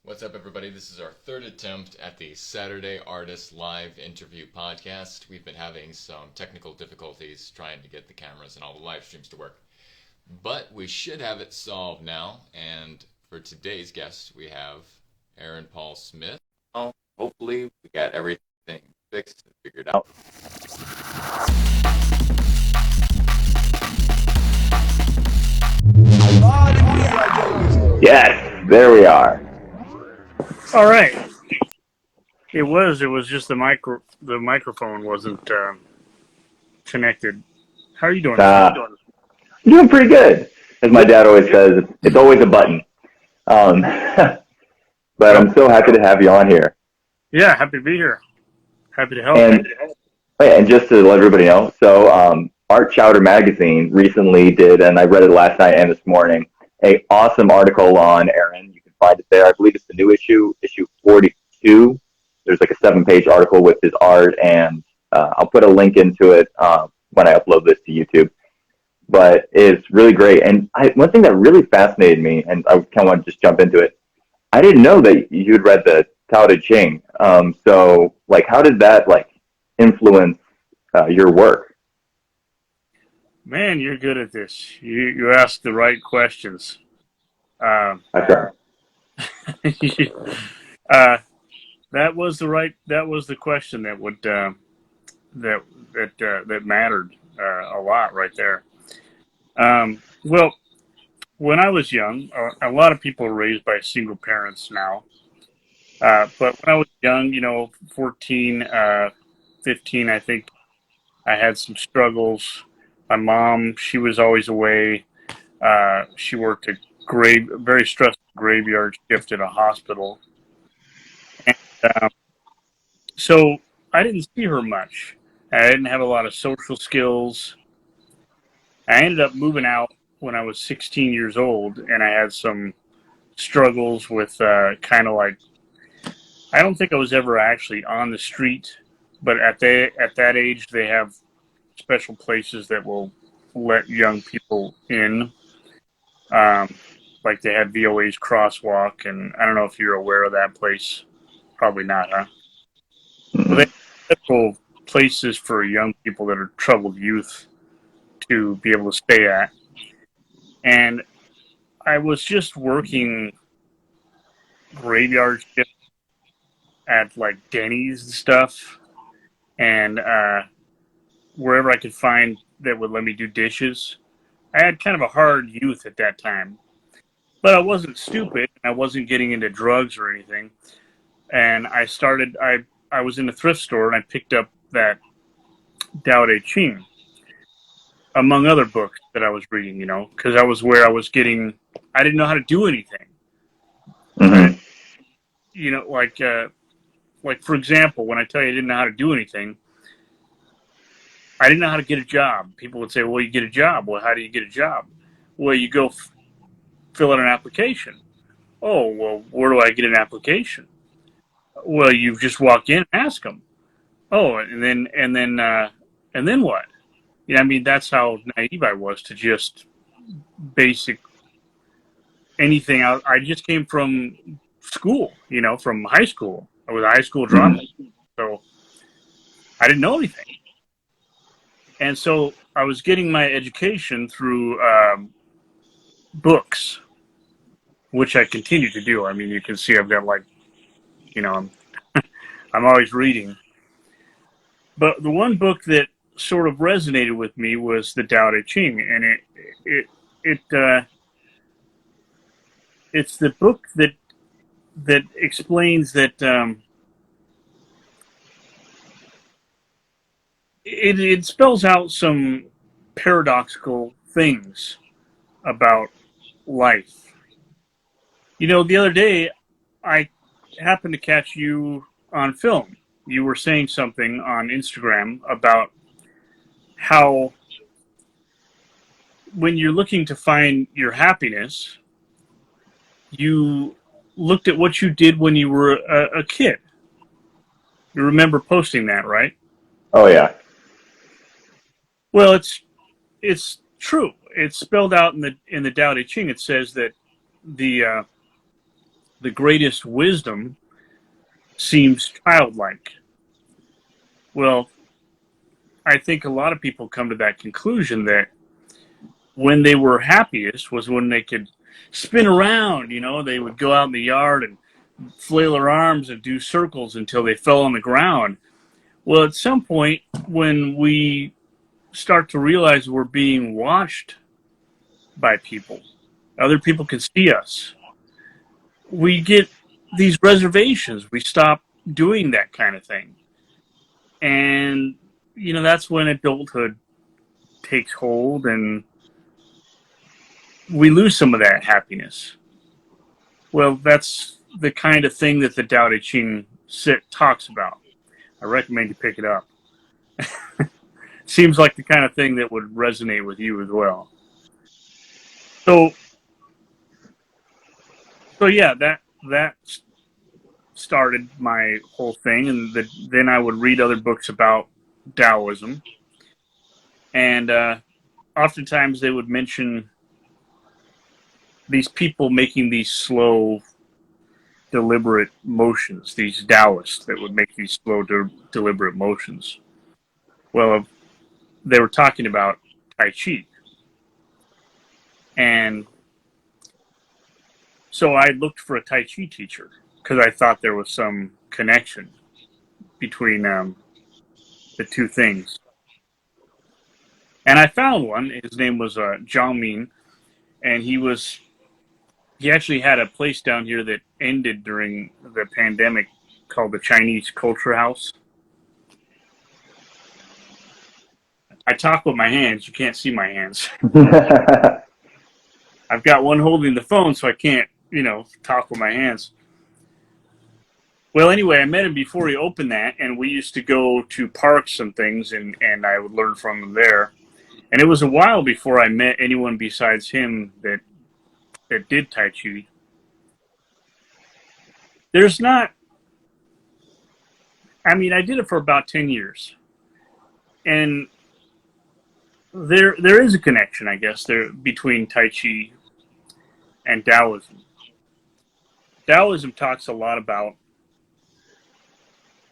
What's up, everybody? This is our third attempt at the Saturday Artist Live Interview Podcast. We've been having some technical difficulties trying to get the cameras and all the live streams to work, but we should have it solved now. And for today's guest, we have Aaron Paul Smith. Well, hopefully, we got everything fixed and figured out. Yes, there we are. All right. It was just the microphone wasn't connected. How are you doing? I'm doing pretty good. As my dad always says, it's always a button. But I'm so happy to have you on here. Yeah, happy to be here. Happy to help. And just to let everybody know, so Art Chowder Magazine recently did, and I read it last night and this morning, a awesome article on Aaron. You can find it there. I believe it's the new issue 42. There's like a 7-page article with his art, and I'll put a link into it when I upload this to YouTube. But it's really great. And one thing that really fascinated me, and I kind of want to just jump into it, I didn't know that you had read the Tao Te Ching. So, like, how did that, like, influence your work? Man, you're good at this. You ask the right questions. I try. That was the question that would that mattered a lot right there. Well, when I was young, a lot of people are raised by single parents now. But when I was young, 14, 15, I think I had some struggles. My mom, she was always away. She worked a very stressful graveyard shift at a hospital. And, so I didn't see her much. I didn't have a lot of social skills. I ended up moving out when I was 16 years old, and I had some struggles with kind of like, I don't think I was ever actually on the street, but at that age, they have special places that will let young people in. Like they had VOA's Crosswalk, and I don't know if you're aware of that place. Probably not, huh? Well, they have special places for young people that are troubled youth to be able to stay at. And I was just working graveyard shift at like Denny's and stuff, and wherever I could find that would let me do dishes. I had kind of a hard youth at that time, but I wasn't stupid. I wasn't getting into drugs or anything. And I was in a thrift store, and I picked up that Tao Te Ching, among other books that I was reading, because I was where I was getting, I didn't know how to do anything. Mm-hmm. Like for example, when I tell you I didn't know how to do anything, I didn't know how to get a job. People would say, well, you get a job. Well, how do you get a job? Well, you go fill out an application. Oh, well, where do I get an application? Well, you just walk in and ask them. Oh, and then what? I mean, that's how naive I was to just basic anything. I just came from school, from high school. I was a high school dropout, so I didn't know anything. And so I was getting my education through books, which I continue to do. I mean, you can see I've got I'm always reading. But the one book that sort of resonated with me was the Tao Te Ching, and it's the book that explains that it spells out some paradoxical things about life. The other day I happened to catch you on film. You were saying something on Instagram about how when you're looking to find your happiness, you looked at what you did when you were a kid. You remember posting that, right? Oh, yeah. Well, it's true. It's spelled out in the Tao Te Ching. It says that the the greatest wisdom seems childlike. Well, I think a lot of people come to that conclusion that when they were happiest was when they could spin around, they would go out in the yard and flail their arms and do circles until they fell on the ground. Well, at some point, when we start to realize we're being watched by people, other people can see us, we get these reservations. We stop doing that kind of thing. And, that's when adulthood takes hold and we lose some of that happiness. Well, that's the kind of thing that the Tao Te Ching talks about. I recommend you pick it up. Seems like the kind of thing that would resonate with you as well. So yeah, that started my whole thing, and then I would read other books about Taoism, and oftentimes they would mention these people making these slow, deliberate motions, these Taoists that would make these slow, deliberate motions. Well, they were talking about Tai Chi. And so I looked for a Tai Chi teacher because I thought there was some connection between the two things. And I found one. His name was Jing, and he actually had a place down here that ended during the pandemic called the Chinese Culture House. I talk with my hands. You can't see my hands. I've got one holding the phone, so I can't, talk with my hands. Well, anyway, I met him before he opened that, and we used to go to parks and things, and I would learn from him there. And it was a while before I met anyone besides him that did Tai Chi. There's not, I did it for about 10 years. And there is a connection, I guess, there between Tai Chi and Taoism. Taoism talks a lot about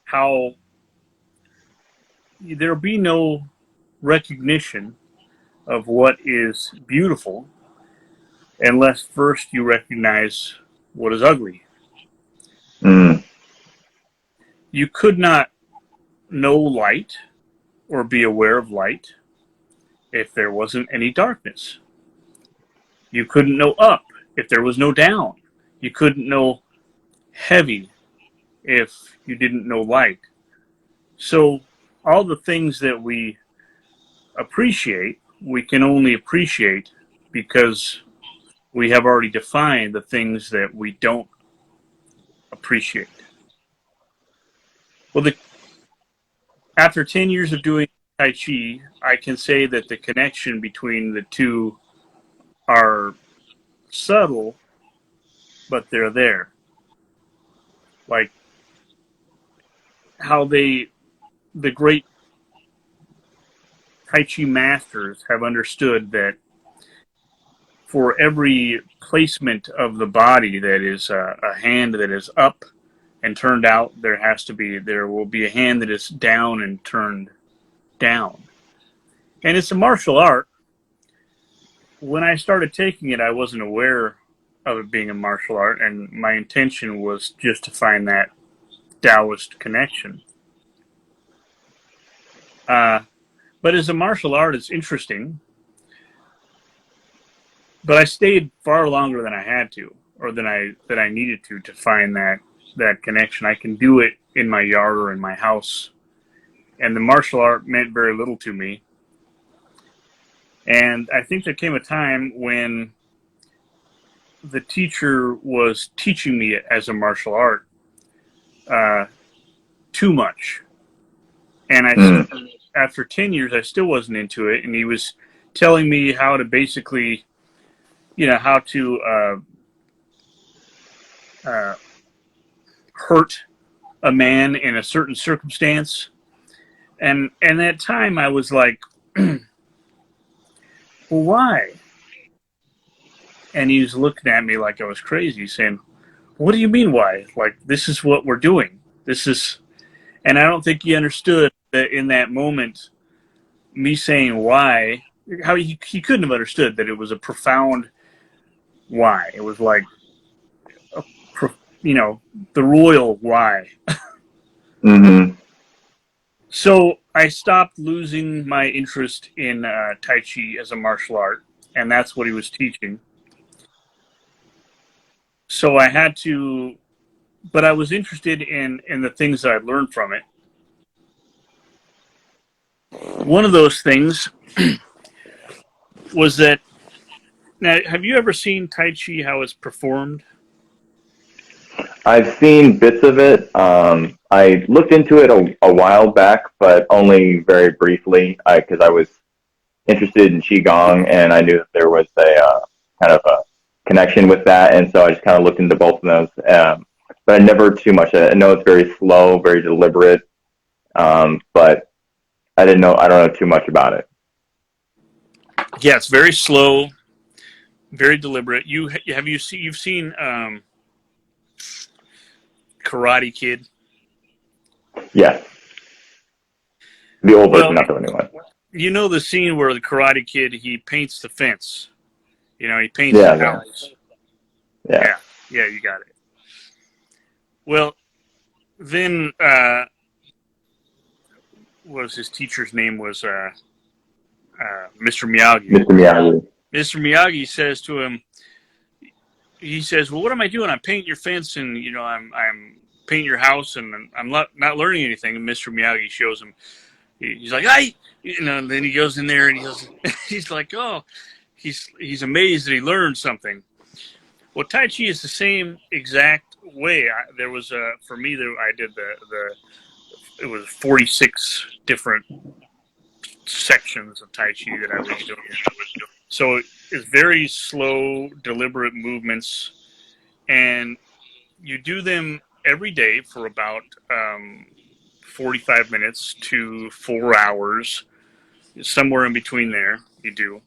how there'll be no recognition of what is beautiful unless first you recognize what is ugly. Mm. You could not know light or be aware of light if there wasn't any darkness. You couldn't know up if there was no down. You couldn't know heavy if you didn't know light. So all the things that we appreciate, we can only appreciate because we have already defined the things that we don't appreciate. Well, after 10 years of doing Tai Chi, I can say that the connection between the two are subtle, but they're there. Like how the great Tai Chi masters have understood that for every placement of the body that is a hand that is up and turned out, there will be a hand that is down and turned down. And it's a martial art. When I started taking it, I wasn't aware of it being a martial art, and my intention was just to find that Taoist connection. But as a martial art, it's interesting. But I stayed far longer than I had to, or than I needed to find that connection. I can do it in my yard or in my house. And the martial art meant very little to me. And I think there came a time when the teacher was teaching me it as a martial art too much. And after 10 years, I still wasn't into it. And he was telling me how to basically, how to hurt a man in a certain circumstance. And at that time, I was like, well, why? And he was looking at me like I was crazy, saying, what do you mean why? Like, this is what we're doing. And I don't think he understood that in that moment, me saying why, how he couldn't have understood that it was a profound why. It was like, the royal why. Mm-hmm. So I stopped losing my interest in Tai Chi as a martial art, and that's what he was teaching. So I had to, but I was interested in the things that I learned from it. One of those things was that, now, have you ever seen Tai Chi, how it's performed? I've seen bits of it. I looked into it a while back, but only very briefly because I was interested in Qigong and I knew that there was a kind of a connection with that. And so I just kind of looked into both of those. But I never too much. I know it's very slow, very deliberate, but I don't know too much about it. Yeah, it's very slow, very deliberate. You've seen Karate Kid? Yeah. The old Well, version, not the new one. you know the scene where the Karate Kid, he paints the fence. He paints Yeah, the yeah. house. Yeah. Yeah, you got it. Well, then what was his teacher's name? Was Mr. Miyagi. Mr. Miyagi. Mr. Miyagi says to him, he says, "Well, what am I doing? I'm painting your fence, and I'm painting your house, and I'm not learning anything." And Mr. Miyagi shows him. He's like, "Hey," and then he goes in there and he's like, "Oh," he's amazed that he learned something. Well, Tai Chi is the same exact way. There was for me, I did it was 46 different sections of Tai Chi that I was doing. So it's very slow, deliberate movements, and you do them every day for about 45 minutes to 4 hours, somewhere in between there. You do.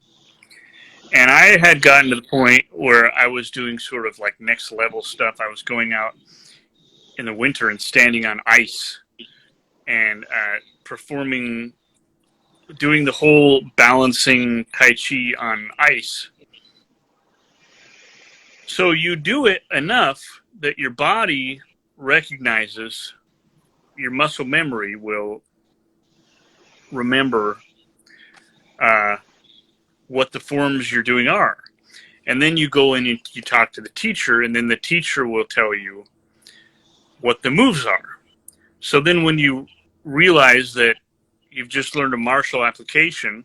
And I had gotten to the point where I was doing sort of like next level stuff. I was going out in the winter and standing on ice and doing the whole balancing Tai Chi on ice. So you do it enough that your body recognizes, your muscle memory will remember what the forms you're doing are. And then you go in and you talk to the teacher, and then the teacher will tell you what the moves are. So then when you realize that you've just learned a martial application,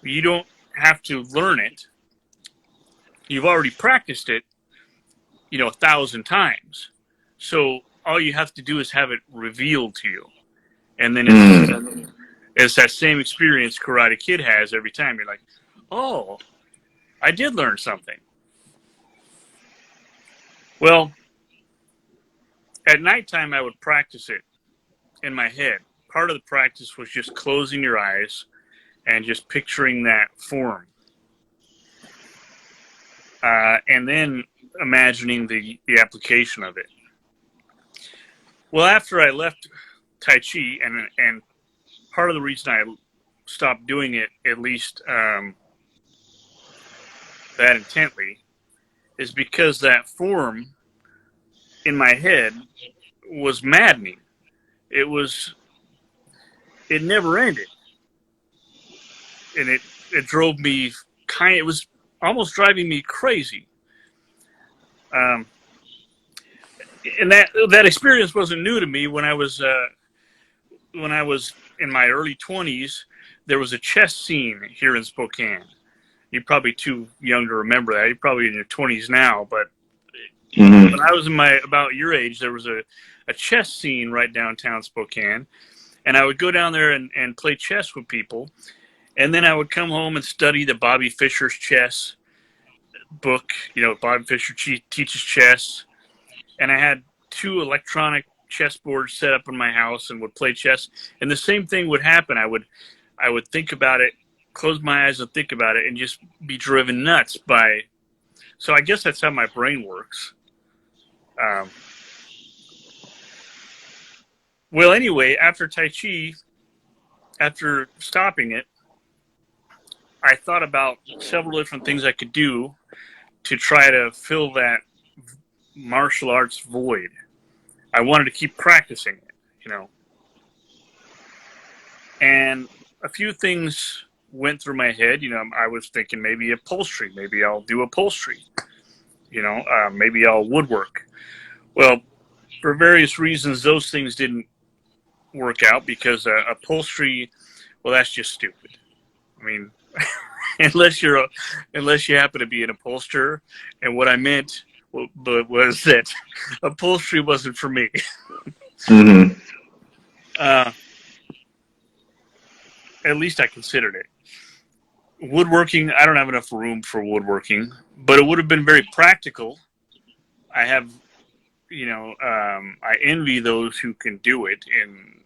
you don't have to learn it. You've already practiced it, 1,000 times. So all you have to do is have it revealed to you. And then it's that same experience Karate Kid has every time. You're like, oh, I did learn something. Well, at nighttime, I would practice it in my head. Part of the practice was just closing your eyes and just picturing that form. And then imagining the application of it. Well, after I left Tai Chi, and part of the reason I stopped doing it, at least that intently, is because that form in my head was maddening. It never ended. And it drove me it was almost driving me crazy. And that experience wasn't new to me. When I was in my early 20s, there was a chess scene here in Spokane. You're probably too young to remember that. You're probably in your 20s now, but when I was about your age, there was a chess scene right downtown Spokane, and I would go down there and play chess with people, and then I would come home and study the Bobby Fischer's chess book. Bobby Fischer teaches chess, and I had 2 electronic chess boards set up in my house and would play chess. And the same thing would happen. I would think about it, close my eyes and think about it, and just be driven nuts by. So I guess that's how my brain works. Um, well, anyway, after Tai Chi, after stopping it, I thought about several different things I could do to try to fill that martial arts void. I wanted to keep practicing it, you know. And a few things went through my head. You know, I was thinking maybe upholstery. Maybe I'll do upholstery. You know, maybe I'll woodwork. Well, for various reasons, those things didn't work out because upholstery, well, that's just stupid. I mean, unless you happen to be an upholsterer, and what I meant was that upholstery wasn't for me. Mm-hmm. At least I considered it. Woodworking, I don't have enough room for woodworking, but it would have been very practical. I have, I envy those who can do it, and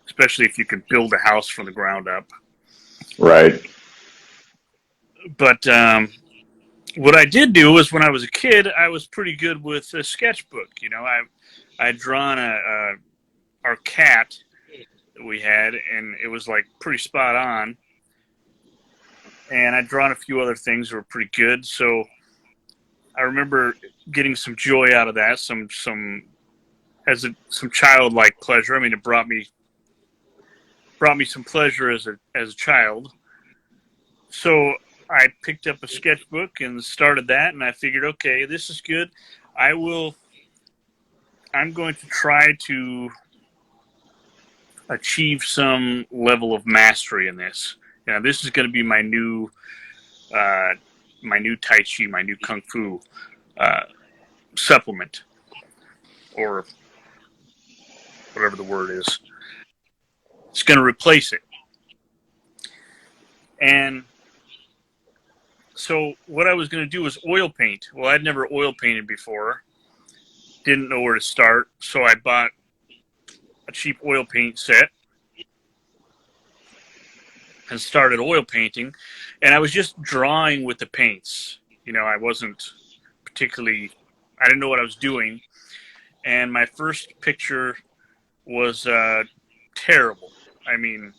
especially if you can build a house from the ground up. Right. But what I did do was when I was a kid, I was pretty good with a sketchbook. You know, I'd drawn our cat that we had, and it was like pretty spot on. And I'd drawn a few other things that were pretty good. So I remember getting some joy out of that, some childlike pleasure. I mean, it brought me some pleasure as a child. So I picked up a sketchbook and started that, and I figured, okay, this is good. I'm going to try to achieve some level of mastery in this. You know, this is going to be my new Tai Chi, my new Kung Fu supplement, or whatever the word is. It's going to replace it. And so what I was going to do was oil paint. Well, I'd never oil painted before. Didn't know where to start. So I bought a cheap oil paint set and started oil painting. And I was just drawing with the paints. You know, I didn't know what I was doing. And my first picture was terrible. I mean,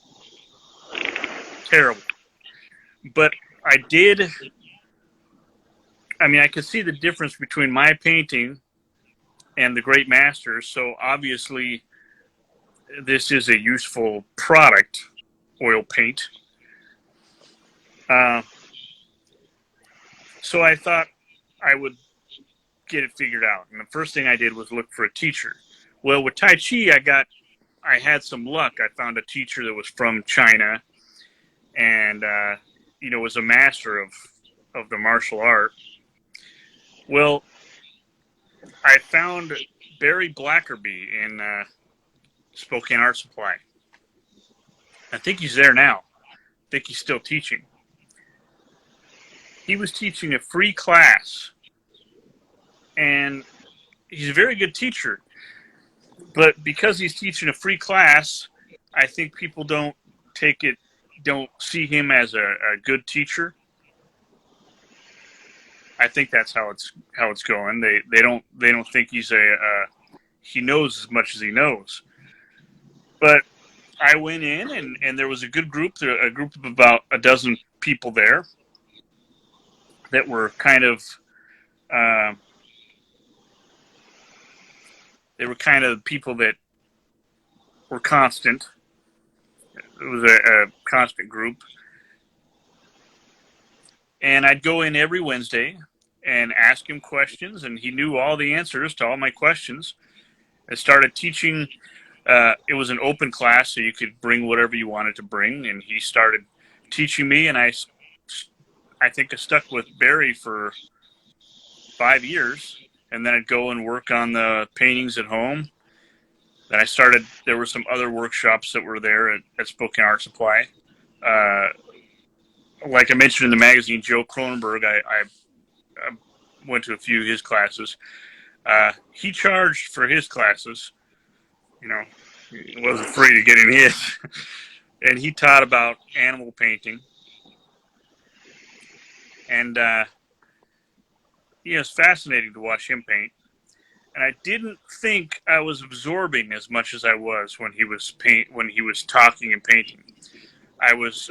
terrible. But I could see the difference between my painting and the great masters. So obviously, this is a useful product, oil paint. So I thought I would get it figured out. And the first thing I did was look for a teacher. Well, with Tai Chi, I had some luck. I found a teacher that was from China and, was a master of the martial art. Well, I found Barry Blackerby in Spokane Art Supply. I think he's there now. I think he's still teaching. He was teaching a free class, and he's a very good teacher. But because he's teaching a free class, I think people don't see him as a good teacher. I think that's how it's going. They don't think he knows as much as he knows. But I went in and there was a good group, a group of about a dozen people there that were kind of people that were constant. It was a constant group. And I'd go in every Wednesday and ask him questions, and he knew all the answers to all my questions. I started teaching. It was an open class, so you could bring whatever you wanted to bring, and he started teaching me, and I think I stuck with Barry for 5 years, and then I'd go and work on the paintings at home. Then there were some other workshops that were there at Spokane Art Supply. Like I mentioned in the magazine, Joe Cronenberg, I went to a few of his classes. He charged for his classes. You know, he wasn't free to get in his. And he taught about animal painting. And it's fascinating to watch him paint. and I didn't think I was absorbing as much as I was when he was talking and painting. I was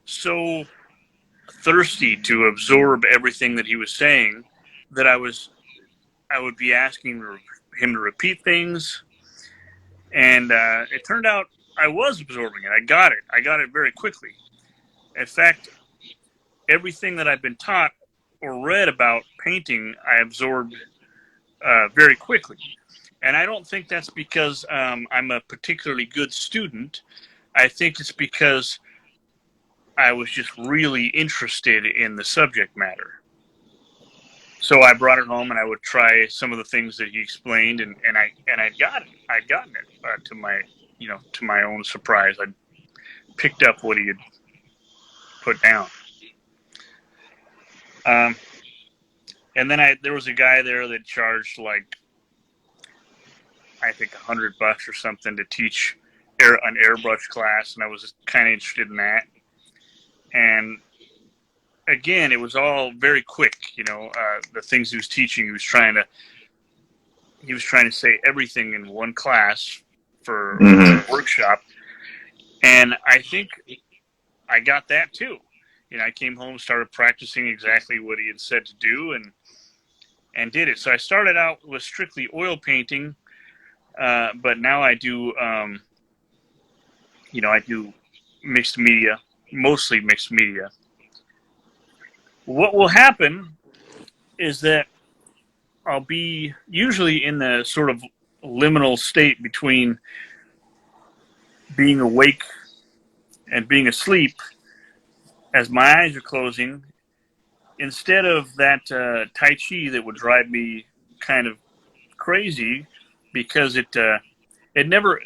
so thirsty to absorb everything that he was saying that I would be asking him to repeat things, and it turned out I was absorbing it. I got it very quickly. In fact, everything that I've been taught or read about painting, I absorbed very quickly. And I don't think that's because I'm a particularly good student. I think it's because I was just really interested in the subject matter. So I brought it home and I would try some of the things that he explained, and I'd gotten it to my own surprise. I picked up what he had put down. And then there was a guy there that charged like, I think $100 or something to teach an airbrush class, and I was kind of interested in that. And again, it was all very quick. The things he was teaching, he was trying to say everything in one class for a workshop, and I think I got that too. I came home, started practicing exactly what he had said to do, and did it. So I started out with strictly oil painting, but now I do, I do mixed media, mostly mixed media. What will happen is that I'll be usually in the sort of liminal state between being awake and being asleep as my eyes are closing. Instead of that Tai Chi that would drive me kind of crazy because it never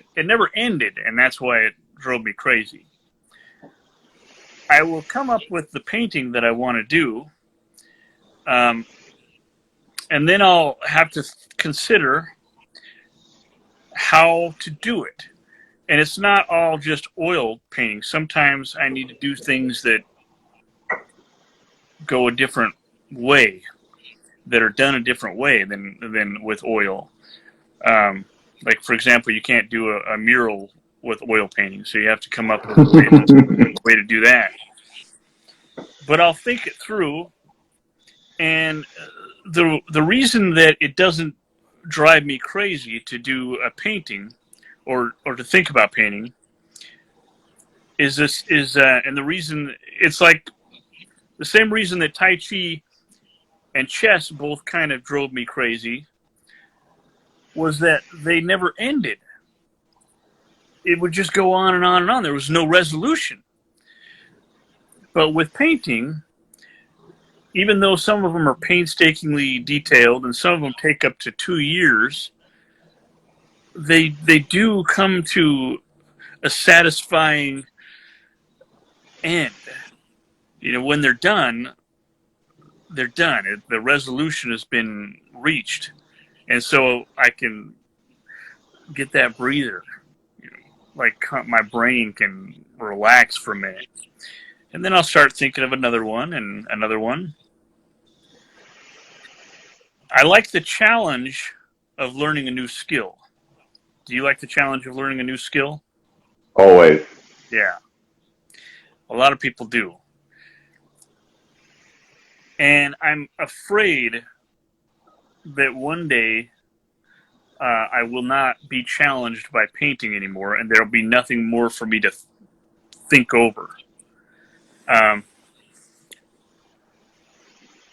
ended, and that's why it drove me crazy. I will come up with the painting that I want to do, and then I'll have to consider how to do it. And it's not all just oil painting. Sometimes I need to do things that go a different way, that are done a different way than with oil. Like, for example, you can't do a mural with oil painting, so you have to come up with a way to do that. But I'll think it through, and the reason that it doesn't drive me crazy to do a painting or to think about painting and the reason it's like the same reason that Tai Chi and chess both kind of drove me crazy was that they never ended. It would just go on and on and on. There was no resolution. But with painting, even though some of them are painstakingly detailed and some of them take up to 2 years, they do come to a satisfying end. When they're done, they're done. The resolution has been reached. And so I can get that breather. Like my brain can relax for a minute. And then I'll start thinking of another one and another one. I like the challenge of learning a new skill. Do you like the challenge of learning a new skill? Always. Yeah. A lot of people do. And I'm afraid that one day I will not be challenged by painting anymore, and there'll be nothing more for me to think over.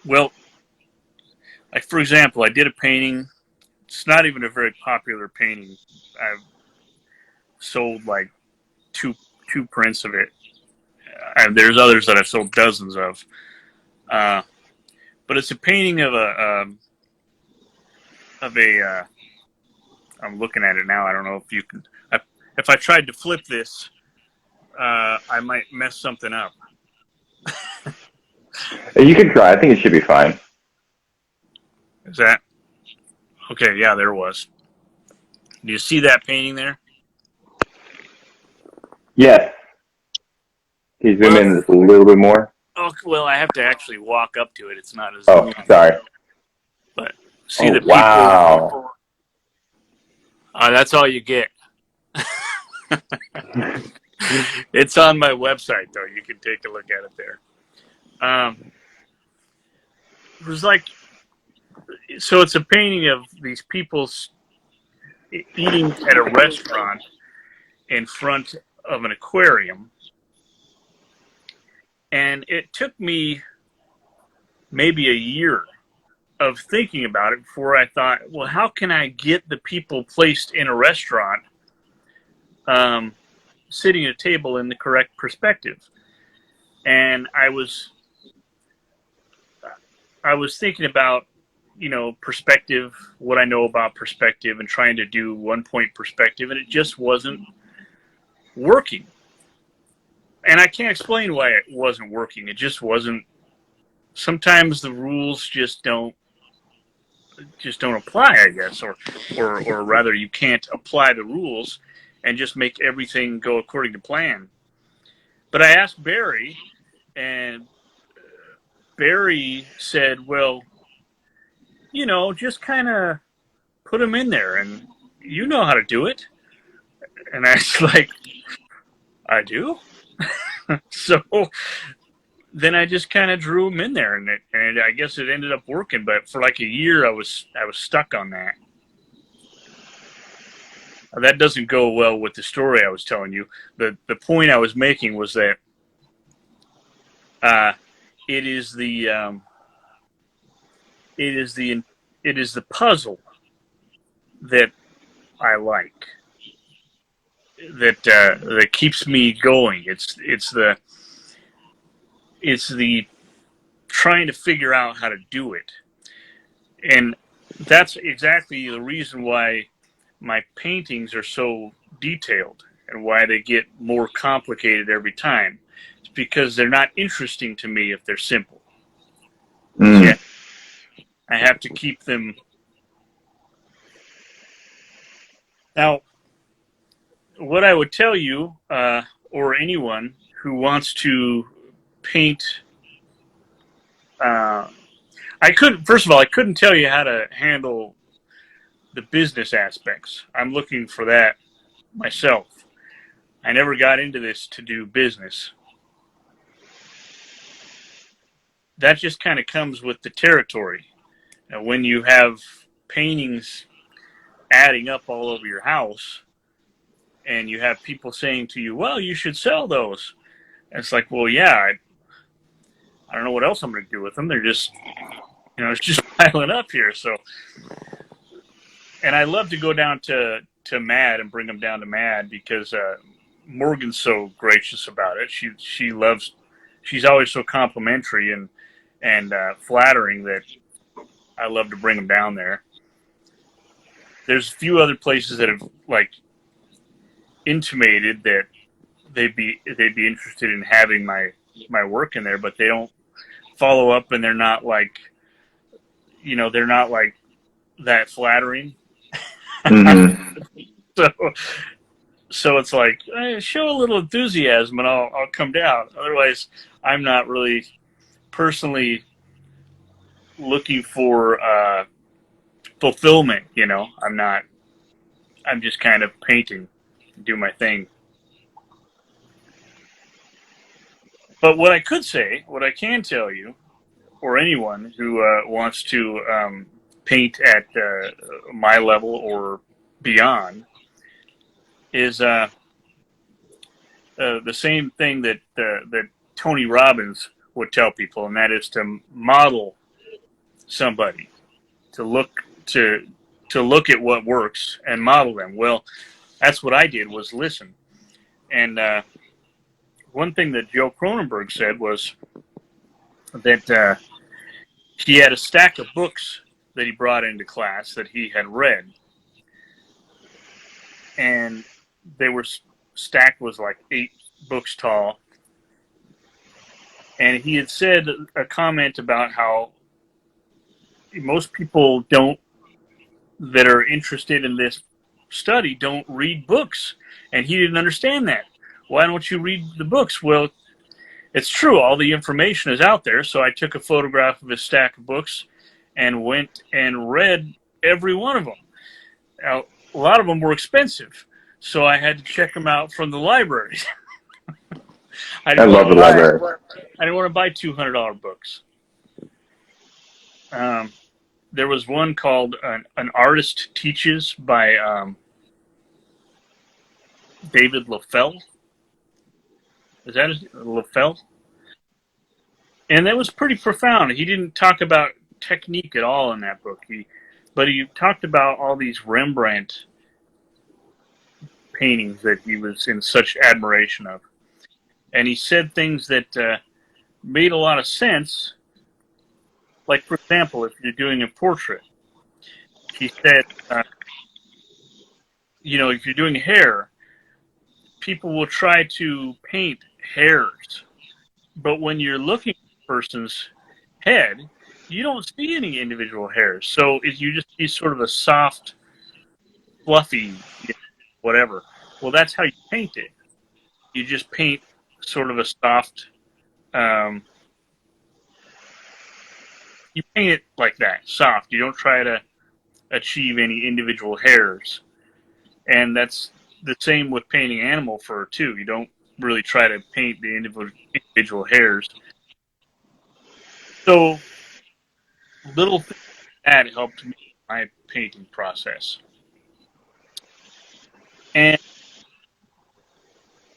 Well, like for example, I did a painting. It's not even a very popular painting. I've sold like two prints of it. And there's others that I've sold dozens of. But it's a painting of a. I'm looking at it now. I don't know if you can. If I tried to flip this, I might mess something up. You can try. I think it should be fine. Is that okay? Yeah, there was. Do you see that painting there? Yes. Can you zoom in just a little bit more? Oh, well, I have to actually walk up to it. It's not as. Oh, sorry. But see the wow. people. That's all you get. It's on my website, though. You can take a look at it there. It was like, so it's a painting of these people eating at a restaurant in front of an aquarium. And it took me maybe a year of thinking about it before I thought, well, how can I get the people placed in a restaurant sitting at a table in the correct perspective? And I was thinking about, perspective, what I know about perspective, and trying to do 1-point perspective, and it just wasn't working. And I can't explain why it wasn't working. It just wasn't. Sometimes the rules just don't apply, I guess, or rather, you can't apply the rules and just make everything go according to plan. But I asked Barry, and Barry said, well, just kind of put them in there, and you know how to do it. And I was like, I do? So then I just kind of drew them in there, and I guess it ended up working. But for like a year, I was stuck on that. That doesn't go well with the story I was telling you. The point I was making was that it is the puzzle that I like, that keeps me going. It's the trying to figure out how to do it. And that's exactly the reason why my paintings are so detailed and why they get more complicated every time. It's because they're not interesting to me if they're simple. Yeah, I have to keep them. Now, what I would tell you, or anyone who wants to paint, first of all, I couldn't tell you how to handle the business aspects. I'm looking for that myself. I never got into this to do business. That just kind of comes with the territory. When you have paintings adding up all over your house, and you have people saying to you, well, you should sell those. And it's like, well, yeah, I don't know what else I'm going to do with them. They're just, it's just piling up here. So, and I love to go down to Mad and bring them down to Mad because Morgan's so gracious about it. She's always so complimentary and flattering that I love to bring them down there. There's a few other places that have intimated that they'd be interested in having my work in there, but they don't follow up, and they're not that flattering. Mm-hmm. So it's like, show a little enthusiasm and I'll come down. Otherwise, I'm not really personally looking for fulfillment. I'm just kind of painting, do my thing. But what I can tell you, or anyone who wants to paint at my level or beyond, is the same thing that Tony Robbins would tell people, and that is to model somebody, to look at what works and model them. Well, that's what I did, was listen. And one thing that Joe Cronenberg said was that he had a stack of books that he brought into class that he had read, and they were stacked, was like 8 books tall. And he had said a comment about how most people that are interested in this study don't read books. And he didn't understand that. Why don't you read the books? Well, it's true. All the information is out there. So I took a photograph of his stack of books and went and read every one of them. Now, a lot of them were expensive, so I had to check them out from the library. I love the library. I didn't want to buy $200 books. There was one called An Artist Teaches by David LaFell. Is that LaFell? And that was pretty profound. He didn't talk about technique at all in that book. But he talked about all these Rembrandt paintings that he was in such admiration of. And he said things that made a lot of sense. Like, for example, if you're doing a portrait, he said, if you're doing hair, people will try to paint hairs. But when you're looking at a person's head, you don't see any individual hairs. So you just see sort of a soft, fluffy, whatever. Well, that's how you paint it. You just paint sort of a soft, you paint it like that, soft. You don't try to achieve any individual hairs. And that's the same with painting animal fur, too. You don't really try to paint the individual hairs. So little things like that helped me in my painting process. And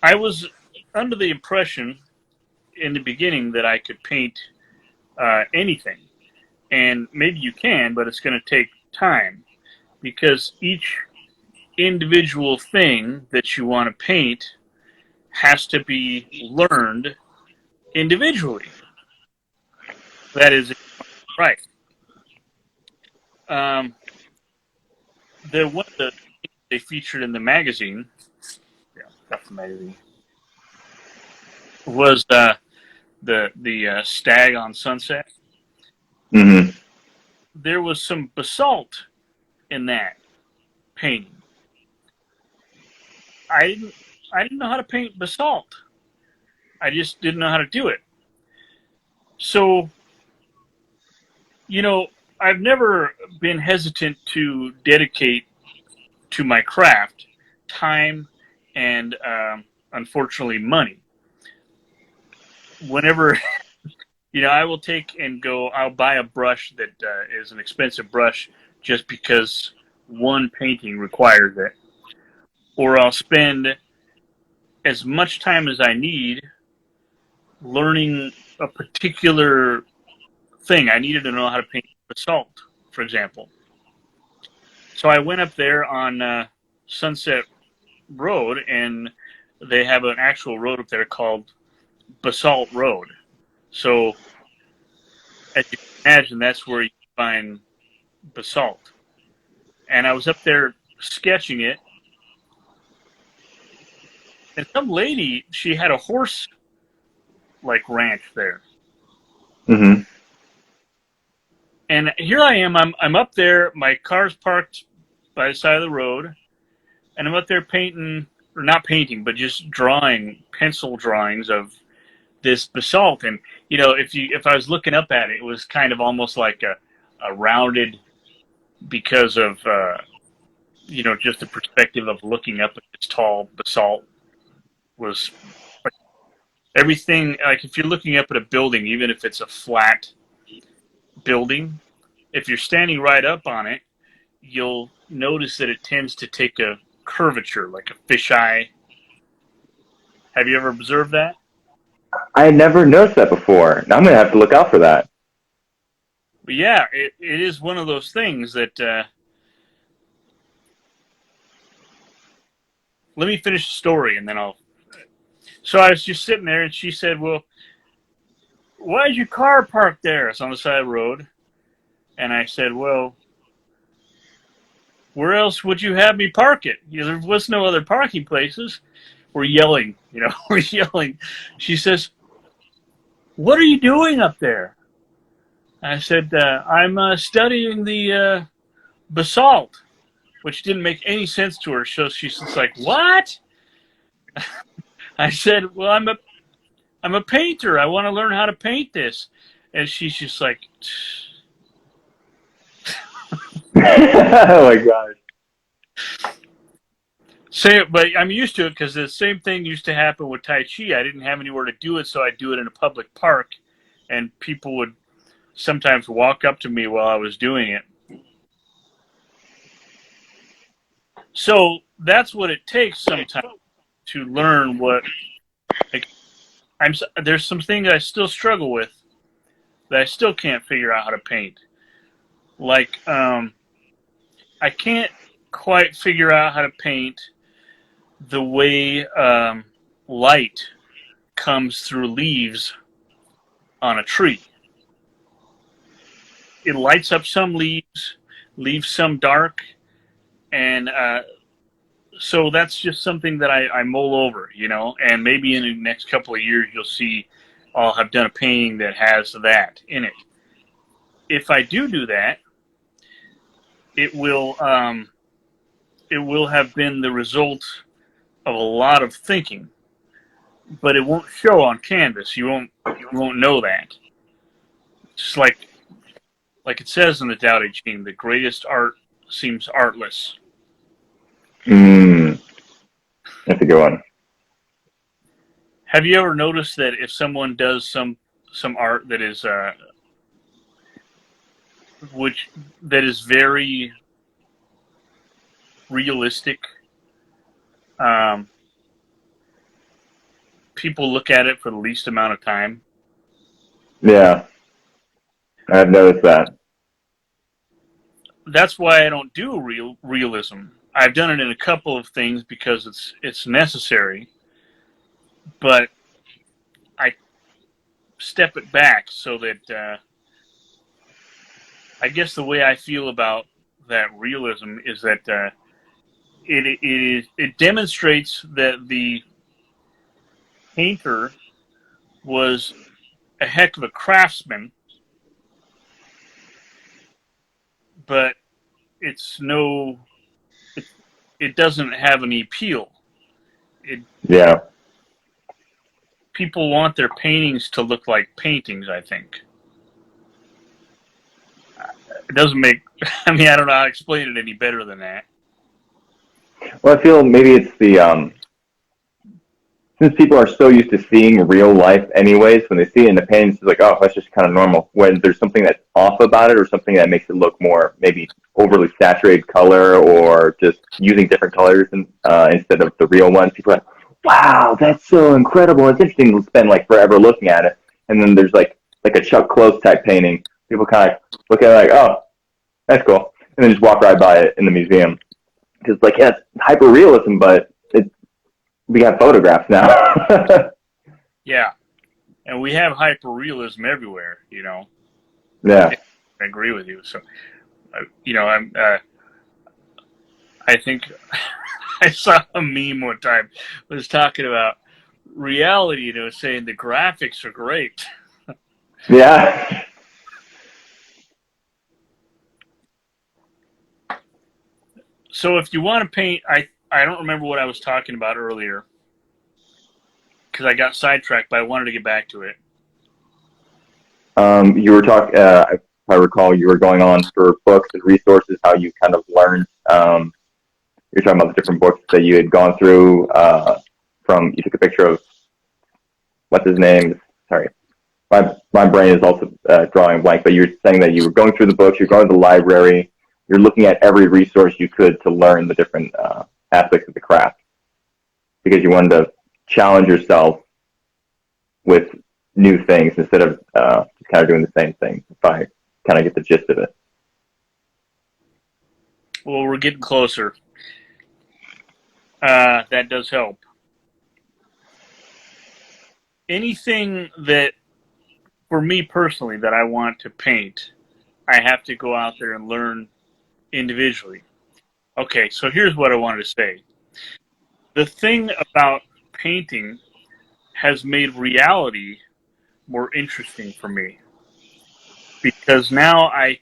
I was under the impression in the beginning that I could paint anything. And maybe you can, but it's going to take time, because each individual thing that you want to paint has to be learned individually. That is right. One of the things they featured in the magazine, that's the magazine, was the stag on Sunset. Mm-hmm. There was some basalt in that painting. I didn't know how to paint basalt. I just didn't know how to do it. So, I've never been hesitant to dedicate to my craft time and, unfortunately, money. Whenever, I will take and I'll buy a brush that is an expensive brush just because one painting requires it. Or I'll spend as much time as I need learning a particular thing. I needed to know how to paint basalt, for example. So I went up there on Sunset Road, and they have an actual road up there called Basalt Road. So, as you can imagine, that's where you find basalt. And I was up there sketching it, and some lady, she had a horse, ranch there. Mm-hmm. And here I am, I'm up there, my car's parked by the side of the road, and I'm up there painting, or not painting, but just drawing, pencil drawings of this basalt. And, if I was looking up at it, it was kind of almost like a rounded, because of, just the perspective of looking up at this tall basalt was everything. Like, if you're looking up at a building, even if it's a flat building, if you're standing right up on it, you'll notice that it tends to take a curvature, like a fisheye. Have you ever observed that? I had never noticed that before. Now I'm going to have to look out for that. But yeah, it is one of those things that... let me finish the story, and then I'll... So I was just sitting there, and she said, well, why is your car parked there? It's on the side of the road. And I said, well, where else would you have me park it? There was no other parking places. We're yelling, we're yelling. She says, what are you doing up there? I said, I'm studying the basalt, which didn't make any sense to her. So she's just like, what? I said, well, I'm a painter. I want to learn how to paint this. And she's just like, Oh my gosh. But I'm used to it because the same thing used to happen with Tai Chi. I didn't have anywhere to do it, so I'd do it in a public park, and people would sometimes walk up to me while I was doing it. So that's what it takes sometimes to learn what. Like, there's some things I still struggle with that I still can't figure out how to paint. Like, I can't quite figure out how to paint the way light comes through leaves on a tree. It lights up some leaves, leaves some dark, and so that's just something that I mull over, and maybe in the next couple of years you'll see I'll have done a painting that has that in it. If I do that, it will have been the result of a lot of thinking, but it won't show on canvas. You won't know that. Just like it says in the Tao Te Ching, the greatest art seems artless. That's a good one. Have you ever noticed that if someone does some art that is very realistic, people look at it for the least amount of time? Yeah, I've noticed that. That's why I don't do realism. I've done it in a couple of things because it's necessary, but I step it back so that I guess the way I feel about that realism is that it demonstrates that the painter was a heck of a craftsman, but it doesn't have any appeal. Yeah. People want their paintings to look like paintings, I think. It doesn't make, I don't know how to explain it any better than that. Well, I feel maybe it's the since people are so used to seeing real life anyways, when they see it in the paintings, it's like, oh, that's just kind of normal. When there's something that's off about it or something that makes it look more maybe overly saturated color or just using different colors instead of the real ones, people are like, wow, that's so incredible. It's interesting to spend like forever looking at it. And then there's like a Chuck Close type painting. People kind of look at it like, oh, that's cool. And then just walk right by it in the museum. Because like, yeah, it's hyper realism, but we got photographs now. Yeah, and we have hyper realism everywhere. Yeah. I agree with you. So, I think I saw a meme one time. It was talking about reality. Saying the graphics are great. Yeah. So if you want to paint, I don't remember what I was talking about earlier because I got sidetracked, but I wanted to get back to it. You were talking, if I recall, you were going on for books and resources, how you kind of learned. You're talking about the different books that you had gone through you took a picture of, what's his name? Sorry. My brain is also drawing a blank, but you're saying that you were going through the books, you're going to the library, you're looking at every resource you could to learn the different aspects of the craft because you wanted to challenge yourself with new things instead of just kind of doing the same thing, if I kind of get the gist of it. Well, we're getting closer. That does help. Anything that, for me personally, that I want to paint, I have to go out there and learn individually. Okay, so here's what I wanted to say. The thing about painting has made reality more interesting for me because now I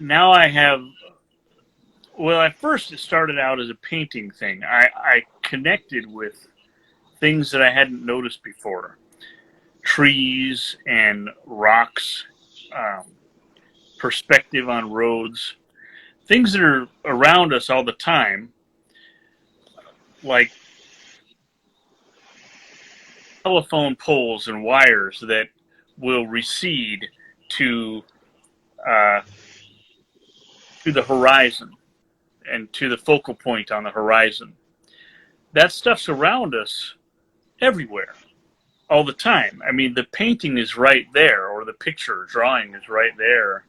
have. Well, at first it started out as a painting thing. I connected with things that I hadn't noticed before, trees and rocks, perspective on roads. things that are around us all the time, like telephone poles and wires that will recede to uh, the horizon and to the focal point on the horizon. That stuff's around us everywhere, all the time. I mean, the painting is right there, or the picture drawing is right there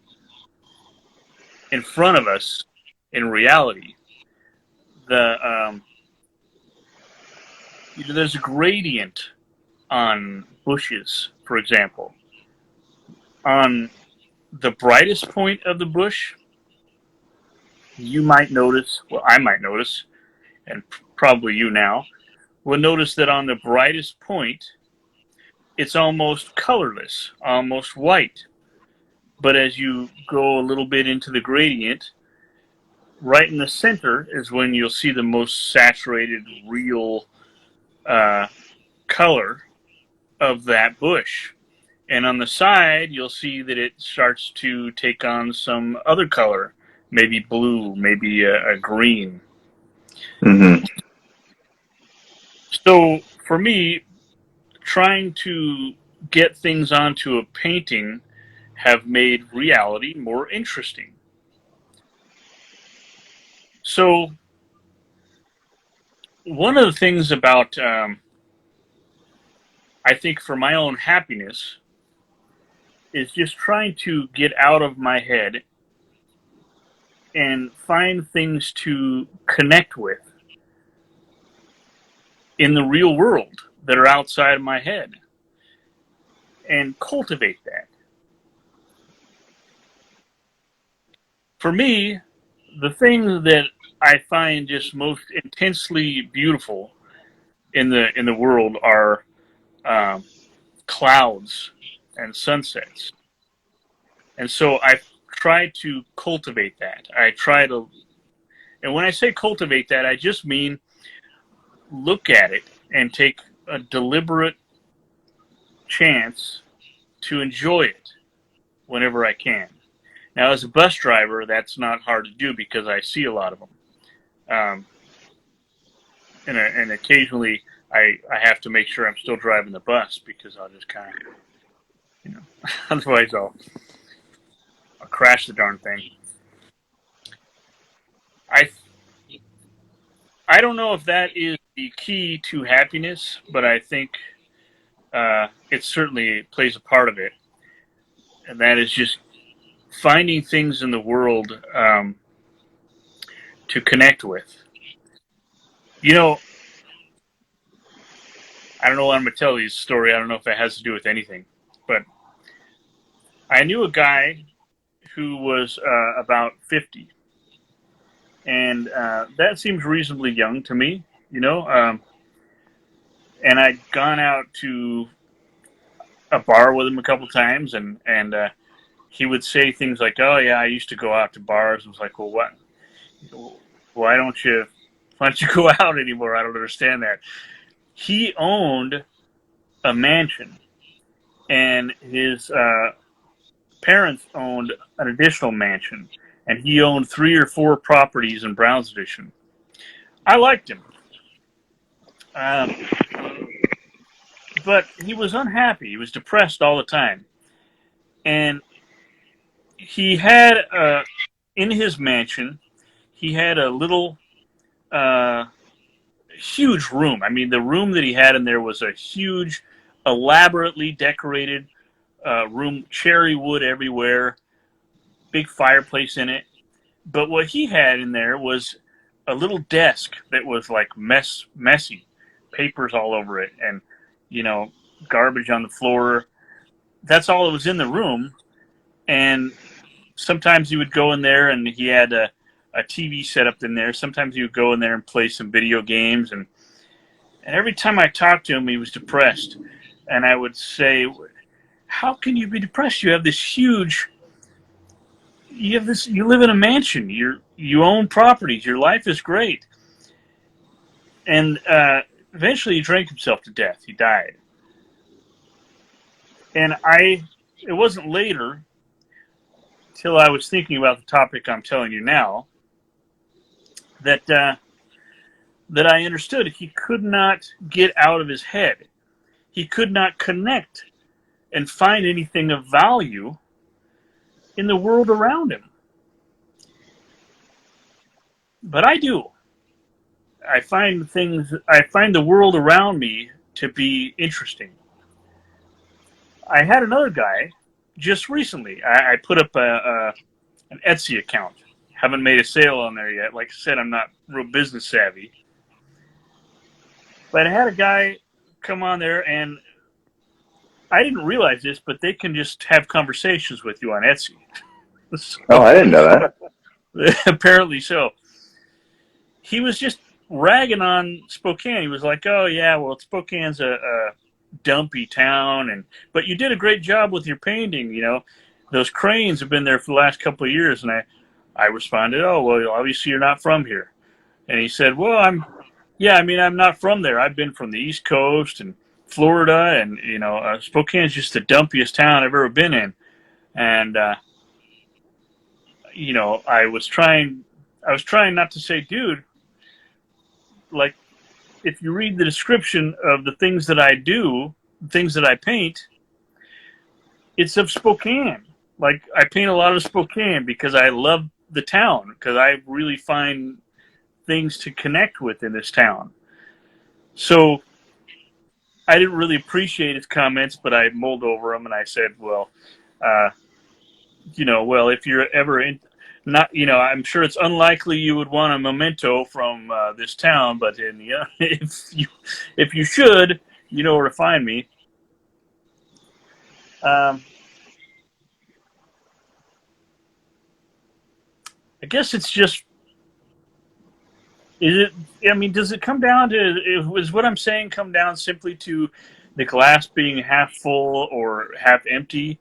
in front of us in reality. There's a gradient on bushes, for example. On the brightest point of the bush, you might notice, well, I might notice, and probably you now, will notice that on the brightest point, it's almost colorless, almost white. But as you go a little bit into the gradient, right in the center is when you'll see the most saturated, real color of that bush. And on the side, you'll see that it starts to take on some other color, maybe blue, maybe a green. Mm-hmm. So for me, trying to get things onto a painting have made reality more interesting. So one of the things about, I think for my own happiness, is just trying to get out of my head and find things to connect with in the real world that are outside of my head and cultivate that. For me, the thing that I find just most intensely beautiful in the world are clouds and sunsets. And so I try to cultivate that. And when I say cultivate that, I just mean look at it and take a deliberate chance to enjoy it whenever I can. Now, as a bus driver, that's not hard to do because I see a lot of them. And occasionally I have to make sure I'm still driving the bus because I'll just kind of, otherwise I'll crash the darn thing. I don't know if that is the key to happiness, but I think it certainly plays a part of it. And that is just finding things in the world to connect with. I don't know why I'm going to tell you this story. I don't know if it has to do with anything. But I knew a guy who was about 50. And that seems reasonably young to me, and I'd gone out to a bar with him a couple times, and he would say things like, "Oh yeah, I used to go out to bars." I was like, "Well, what? Why don't you go out anymore?" I don't understand that. He owned a mansion, and his parents owned an additional mansion, and he owned 3 or 4 properties in Browns Edition. I liked him. But he was unhappy. He was depressed all the time. And he had, in his mansion, he had a little, huge room. I mean, the room that he had in there was a huge, elaborately decorated room, cherry wood everywhere, big fireplace in it. But what he had in there was a little desk that was like messy, papers all over it, and garbage on the floor. That's all that was in the room. And sometimes he would go in there, and he had a TV set up in there. Sometimes he would go in there and play some video games, and every time I talked to him, he was depressed. And I would say, "How can you be depressed? You have this huge." You live in a mansion. You own properties. Your life is great. And eventually he drank himself to death. He died. And it wasn't later till I was thinking about the topic I'm telling you now, that I understood he could not get out of his head. He could not connect and find anything of value in the world around him. But I do. I find the world around me to be interesting. I had another guy just recently. I put up an Etsy account. Haven't made a sale on there yet. Like I said, I'm not real business savvy. But I had a guy come on there, and I didn't realize this, but they can just have conversations with you on Etsy. So, Oh, I didn't know that. apparently so. He was just ragging on Spokane. He was like, "Oh yeah, well, Spokane's a dumpy town, but you did a great job with your painting. You know, those cranes have been there for the last couple of years." And I responded, "Oh well, obviously you're not from here." And he said, "Well, I'm not from there. I've been from the East Coast and Florida, and Spokane's just the dumpiest town I've ever been in." And I was trying not to say, "Dude, like, if you read the description of the things that I do, the things that I paint, it's of Spokane. Like, I paint a lot of Spokane because I love the town, because I really find things to connect with in this town." So I didn't really appreciate his comments, but I mulled over them and I said, "Well, if you're ever in, not, I'm sure it's unlikely you would want a memento from this town, but if you should, you know where to find me." I guess it's just, does it come down to, is what I'm saying come down simply to the glass being half full or half empty?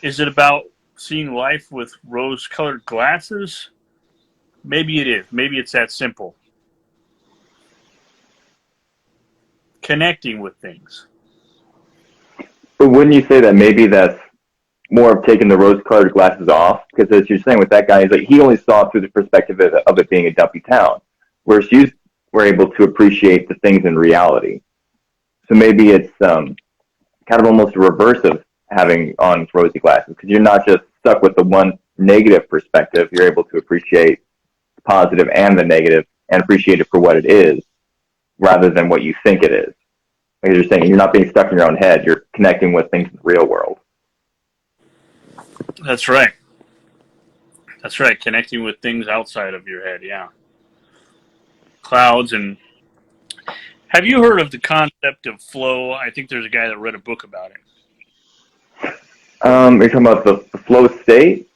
Is it about seeing life with rose-colored glasses? Maybe it is. Maybe it's that simple. Connecting with things. But wouldn't you say that maybe that's more of taking the rose-colored glasses off? Because as you're saying with that guy, he only saw it through the perspective of it being a dumpy town, whereas you were able to appreciate the things in reality. So maybe it's kind of almost a reverse of having on rosy glasses, because you're not just stuck with the one negative perspective. You're able to appreciate the positive and the negative and appreciate it for what it is rather than what you think it is. Like you're saying, you're not being stuck in your own head. You're connecting with things in the real world. That's right. That's right. Connecting with things outside of your head, yeah. Clouds and... Have you heard of the concept of flow? I think there's a guy that wrote a book about it. You're talking about the flow state?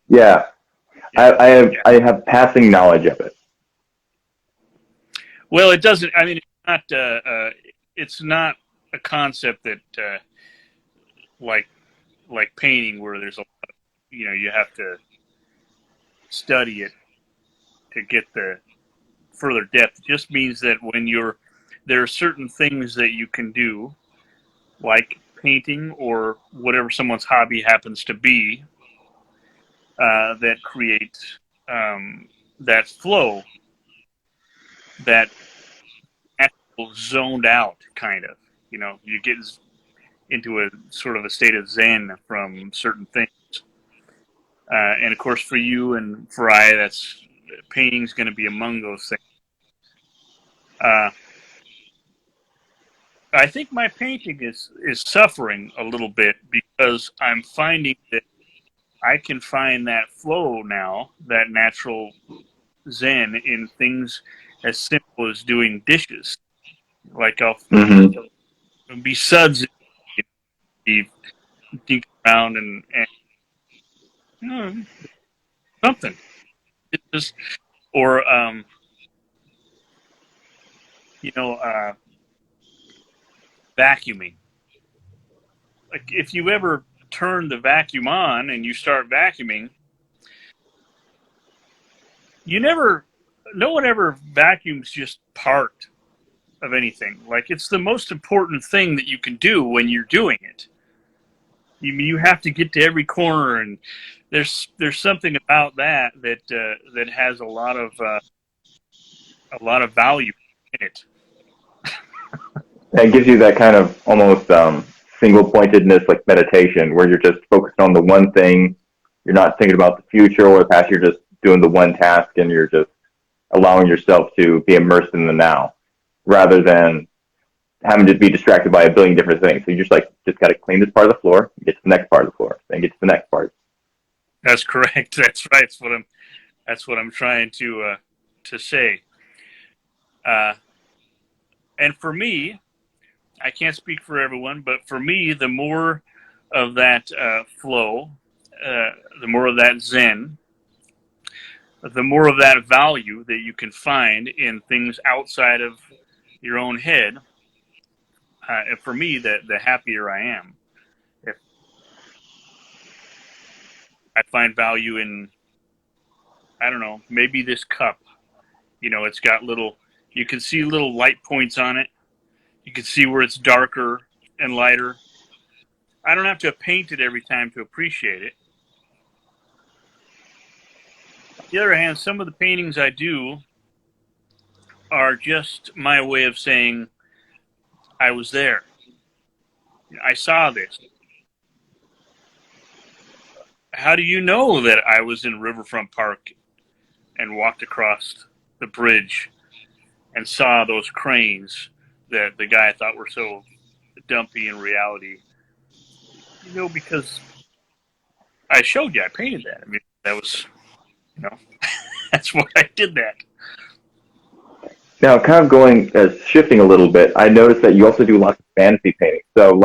Yeah. I have passing knowledge of it. Well, it doesn't. I mean, it's not a concept that like painting, where there's a lot of, you have to study it to get the further depth. It just means that there are certain things that you can do, like painting or whatever someone's hobby happens to be, that create that flow, that actual zoned out kind of. You get into a sort of a state of zen from certain things. And of course, for you and for that's painting's going to be among those things. I think my painting is suffering a little bit because I'm finding that I can find that flow now, that natural zen, in things as simple as doing dishes. Like I'll be suds, be dinking around and something. It's just, or vacuuming. Like if you ever turn the vacuum on and you start vacuuming, no one ever vacuums just part. of anything. Like, it's the most important thing that you can do when you're doing it. You have to get to every corner, and there's something about that has a lot of value in it. And it gives you that kind of almost single pointedness, like meditation, where you're just focused on the one thing. You're not thinking about the future or the past. You're just doing the one task, and you're just allowing yourself to be immersed in the now, rather than having to be distracted by a billion different things. So you just got to clean this part of the floor, get to the next part of the floor, then get to the next part. That's correct. That's right. That's what I'm trying to say. And for me, I can't speak for everyone, but for me, the more of that flow, the more of that Zen, the more of that value that you can find in things outside of your own head, and for me, the happier I am. If I find value in, I don't know, maybe this cup, it's got you can see little light points on it. You can see where it's darker and lighter. I don't have to paint it every time to appreciate it. On the other hand, some of the paintings I do are just my way of saying, I was there. I saw this. How do you know that I was in Riverfront Park and walked across the bridge and saw those cranes that the guy thought were so dumpy in reality? Because I showed you, I painted that. I mean, that was, that's why I did that. Now, kind of shifting a little bit, I noticed that you also do lots of fantasy painting. So,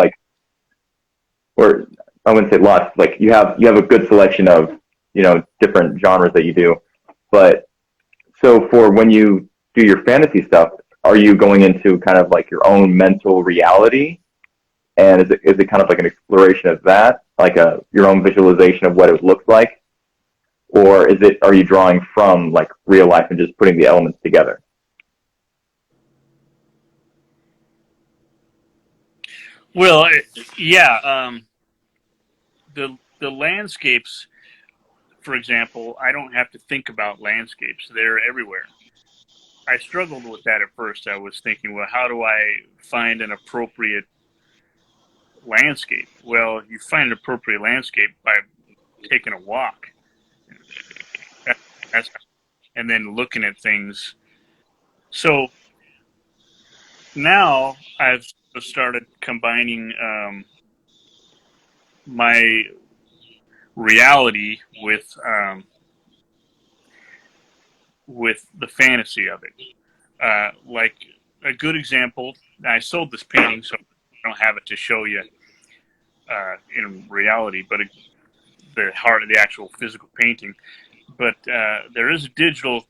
or I wouldn't say lots, you have a good selection of, different genres that you do. But so for when you do your fantasy stuff, are you going into kind of like your own mental reality? And is it kind of like an exploration of that, like your own visualization of what it looks like? Or are you drawing from like real life and just putting the elements together? Well, yeah. The landscapes, for example, I don't have to think about landscapes. They're everywhere. I struggled with that at first. I was thinking, well, how do I find an appropriate landscape? Well, you find an appropriate landscape by taking a walk. And then looking at things. So now I've started combining my reality with the fantasy of it. Like a good example, I sold this painting, so I don't have it to show you in reality, but the heart of the actual physical painting. But there is a digital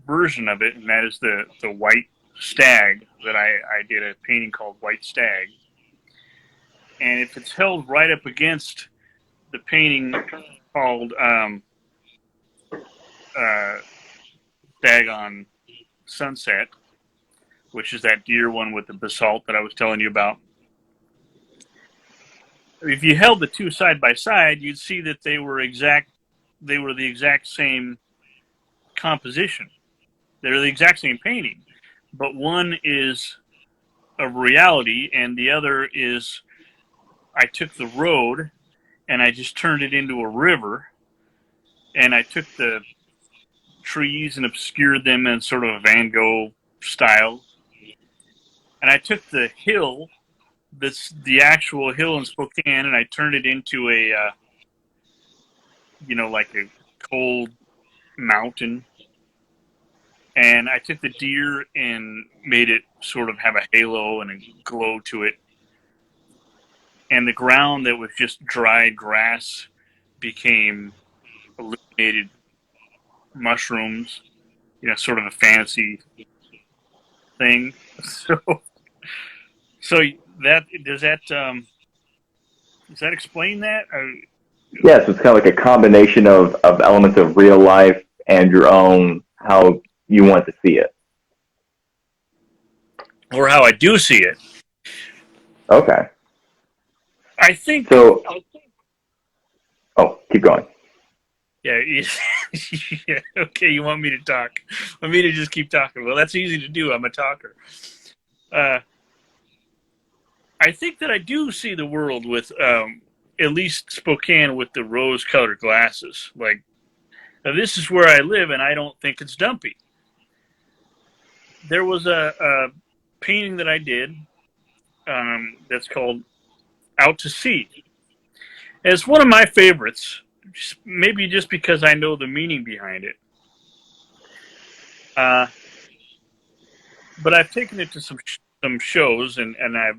version of it, and that is the white stag that I did a painting called White Stag. And if it's held right up against the painting called Stag on Sunset, which is that deer one with the basalt that I was telling you about. If you held the two side by side, you'd see that they were the exact same composition. They're the exact same painting, but one is a reality and the other is I took the road and I just turned it into a river, and I took the trees and obscured them in sort of a Van Gogh style, and I took the hill, that's the actual hill in Spokane, and I turned it into a like a cold mountain. And I took the deer and made it sort of have a halo and a glow to it. And the ground that was just dried grass became illuminated mushrooms, sort of a fancy thing. So does that explain that? Yes, it's kind of like a combination of elements of real life and your own, how you want to see it. or how I do see it. Okay. I think. So, oh, keep going. Yeah, yeah. Okay, you want me to talk? Want me to just keep talking? Well, that's easy to do. I'm a talker. Uh, I think that I do see the world with at least Spokane with the rose-colored glasses. Like, now this is where I live, and I don't think it's dumpy. There was a painting that I did that's called Out to Sea. And it's one of my favorites, maybe just because I know the meaning behind it. But I've taken it to some shows, and I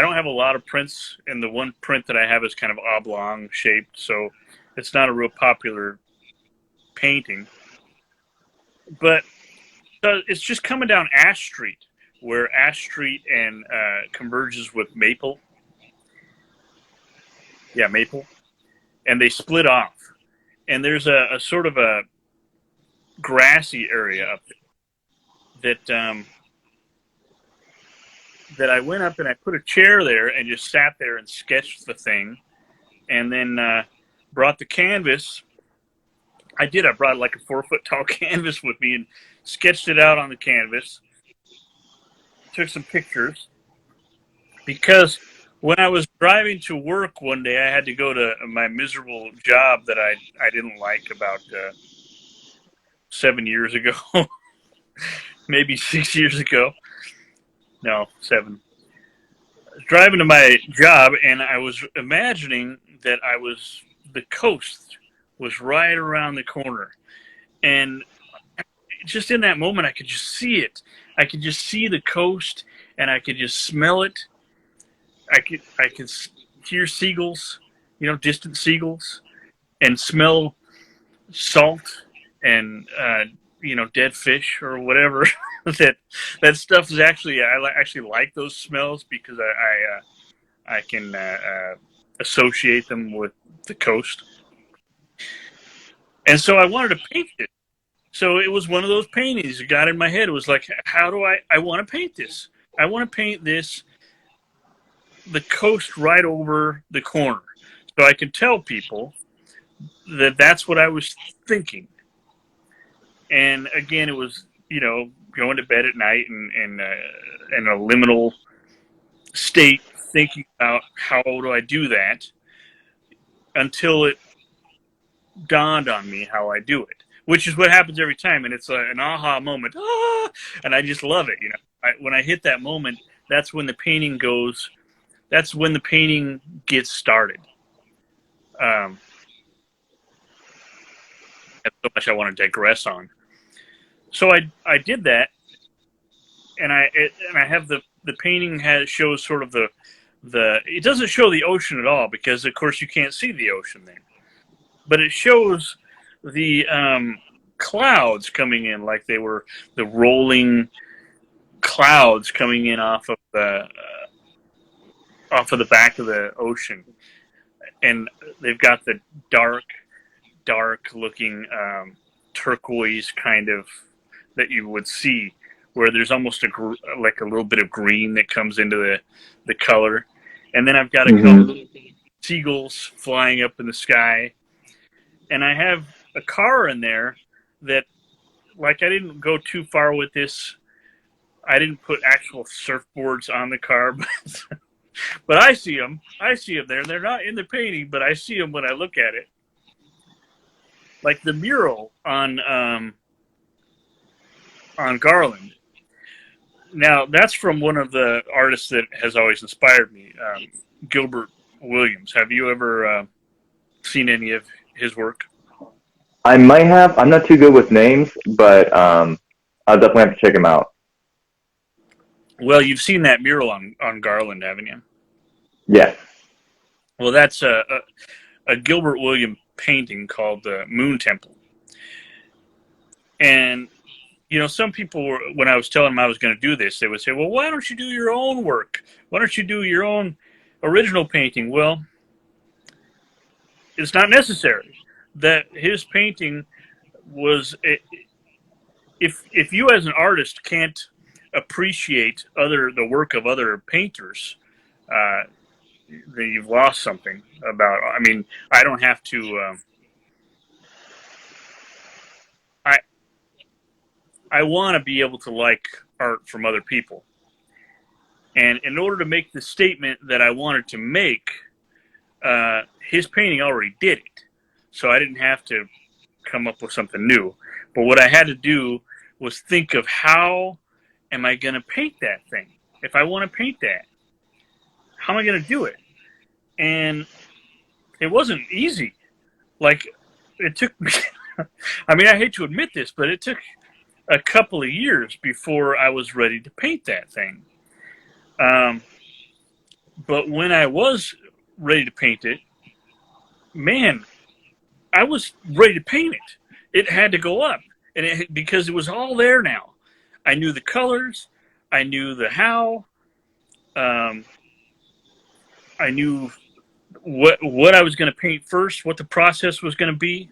don't have a lot of prints, and the one print that I have is kind of oblong shaped, so it's not a real popular painting. But it's just coming down Ash Street, where Ash Street and converges with Maple. Yeah, Maple. And they split off. And there's a sort of a grassy area up there that I went up and I put a chair there and just sat there and sketched the thing, and then brought the canvas. I brought like a 4-foot tall canvas with me and sketched it out on the canvas. Took some pictures, because when I was driving to work one day, I had to go to my miserable job that I didn't like about 7 years ago, maybe 6 years ago. No, 7. I was driving to my job, and I was imagining that the coast was right around the corner. And just in that moment, I could just see it. I could just see the coast, and I could just smell it. I could hear seagulls, distant seagulls, and smell salt and dead fish or whatever. that stuff is actually, I actually like those smells because I can associate them with the coast. And so I wanted to paint it. So it was one of those paintings that got in my head. It was like, how do I want to paint this? I want to paint this, the coast right over the corner, so I can tell people that that's what I was thinking. And again, it was, going to bed at night and in a liminal state, thinking about how do I do that, until it dawned on me how I do it, which is what happens every time. And it's an aha moment. And I just love it. When I hit that moment, that's when the painting goes. That's when the painting gets started. That's so much I want to digress on. So I did that, and I have the painting shows sort of the it doesn't show the ocean at all, because of course you can't see the ocean there, but it shows the clouds coming in, like they were the rolling clouds coming in off of the back of the ocean, and they've got the dark looking turquoise kind of that you would see, where there's almost like a little bit of green that comes into the color. And then I've got a couple of seagulls flying up in the sky, and I have a car in there that, like, I didn't go too far with this. I didn't put actual surfboards on the car, but I see them. I see them there. They're not in the painting, but I see them when I look at it. Like the mural on Garland. Now, that's from one of the artists that has always inspired me, Gilbert Williams. Have you ever seen any of his work? I might have. I'm not too good with names, but I'll definitely have to check him out. Well, you've seen that mural on Garland, haven't you? Yes. Well, that's a Gilbert Williams painting called the Moon Temple. And, some people, when I was telling them I was going to do this, they would say, well, why don't you do your own work? Why don't you do your own original painting? Well, it's not necessary. That his painting was, if you as an artist can't appreciate the work of other painters, then you've lost something about. I mean, I don't have to. I want to be able to like art from other people, and in order to make the statement that I wanted to make, his painting already did it, so I didn't have to come up with something new. But what I had to do was think of how am I going to paint that thing? If I want to paint that, how am I going to do it? And it wasn't easy. Like, it took me, I mean, I hate to admit this, but it took a couple of years before I was ready to paint that thing. But when I was ready to paint it, man, I was ready to paint it. It had to go up, and because it was all there now. I knew the colors, I knew the how, I knew what I was going to paint first, what the process was going to be,